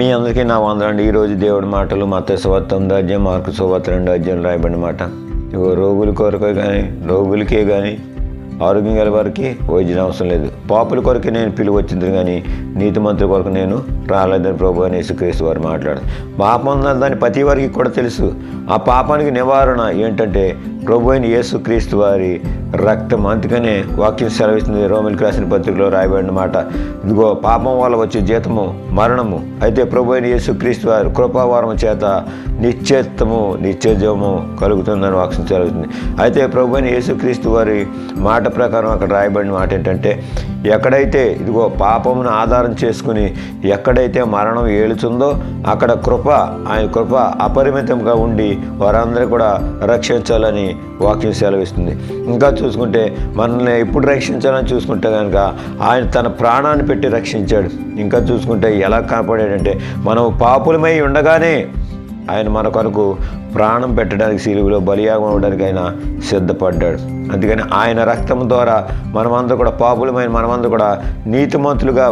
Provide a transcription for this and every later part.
మీ అందరికీ నా వందనండి. ఈరోజు దేవుడి మాటలు మత్తయి సువార్త 9వ అధ్యాయం, మార్కు సువార్త 2వ అధ్యాయం రాయబడిన మాట. రోగుల కొరకే కానీ, రోగులకే కానీ, ఆరోగ్యం గల వారికి వైద్యం అవసరం లేదు. పాపుల కొరకే నేను పిలువ వచ్చింది కానీ నీతిమంతుల కొరకు నేను రాలేదని ప్రభు అని యేసుక్రీస్తు వారు మాట్లాడారు. పాపం ఉందని దాన్ని ప్రతి వారికి కూడా తెలుసు. ఆ పాపానికి నివారణ ఏంటంటే ప్రభు అయిన యేసుక్రీస్తు వారి రక్తం. అందుకనే వాక్యం సెలవిస్తుంది, రోమిలికి రాసిన పత్రికలో రాయబడిన మాట. ఇదిగో పాపం వల్ల వచ్చే జీతము మరణము, అయితే ప్రభు అయిన యేసుక్రీస్తు వారి కృపావరము చేత నిత్యజీవము కలుగుతుందని వాక్యం సెలవుతుంది. అయితే ప్రభు అయిన యేసుక్రీస్తు వారి మాట ప్రకారం అక్కడ రాయబడిన మాట ఏంటంటే, ఎక్కడైతే ఇదిగో పాపమును ఆధారం చేసుకుని ఎక్కడైతే మరణం ఏలుతుందో అక్కడ ఆయన కృప అపరిమితంగా ఉండి వారందరూ కూడా రక్షించాలని వాక్యం సెలవిస్తుంది. ఇంకా చూసుకుంటే మనల్ని ఎప్పుడు రక్షించాలని చూసుకుంటే కనుక ఆయన తన ప్రాణాన్ని పెట్టి రక్షించాడు. ఇంకా చూసుకుంటే ఎలా కాపాడాడంటే, మనం పాపులమై ఉండగానే ఆయన మన కొరకు ప్రాణం పెట్టడానికి, సిలువలో బలియాగం అవ్వడానికి ఆయన సిద్ధపడ్డాడు. అందుకని ఆయన రక్తం ద్వారా మనమందరూ కూడా పాపులమైన మనమందరూ కూడా నీతిమంతులుగా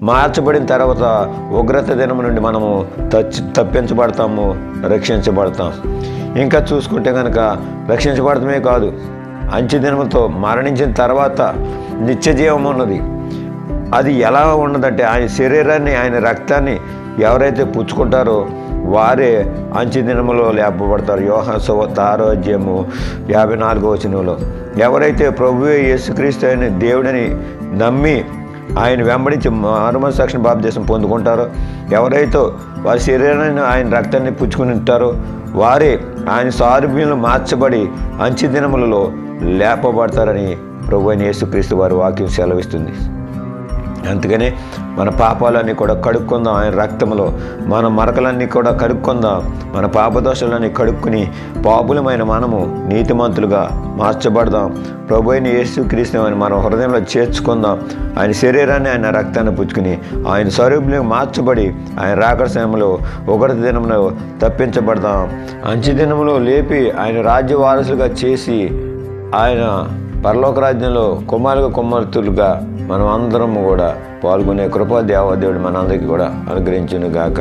మార్చబడిన తర్వాత ఉగ్రత దినం నుండి మనము తప్పించబడతాము, రక్షించబడతాం. ఇంకా చూసుకుంటే కనుక రక్షించబడటమే కాదు, అంచె దినముతో మరణించిన తర్వాత నిత్యజీవం ఉన్నది. అది ఎలా ఉన్నదంటే, ఆయన శరీరాన్ని, ఆయన రక్తాన్ని ఎవరైతే పుచ్చుకుంటారో వారే అంచె దినములో లేపబడతారు. యోహాను సువార్త 6వ అధ్యాయము 54వ వచనంలో ఎవరైతే ప్రభువే యేసుక్రీస్తు అయిన దేవుడిని నమ్మి ఆయన వెంబడించి మారుమనసు బాప్తిస్మం పొందుకుంటారో, ఎవరైతే వారి శరీరాన్ని, ఆయన రక్తాన్ని పుచ్చుకుని ఉంటారో వారే ఆయన సారూప్యంలో మార్చబడి అంచె దినములలో లేపబడతారని ప్రభు అయిన యేసుక్రీస్తు వారి వాక్యం సెలవిస్తుంది. అందుకనే మన పాపాలన్నీ కూడా కడుక్కుందాం ఆయన రక్తంలో, మన మరకలన్నీ కూడా కడుక్కుందాం, మన పాపదోషాలన్నీ కడుక్కుని పాపులమైన మనము నీతిమంతులుగా మార్చబడదాం. ప్రభు అయిన యేసుక్రీస్తు అని మన హృదయంలో చేర్చుకుందాం. ఆయన శరీరాన్ని, ఆయన రక్తాన్ని పుచ్చుకుని ఆయన స్వరూపంలో మార్చబడి ఆయన రాకడ సమయంలో ఉగ్రత దినంలో తప్పించబడదాం. అంచె దినంలో లేపి ఆయన రాజ్య వారసులుగా చేసి ఆయన పరలోక రాజ్యంలో కుమార్తెలుగా మనం అందరము కూడా పాల్గొనే కృపా దేవదేవుడు మనందరికీ కూడా అనుగ్రహించును గాక.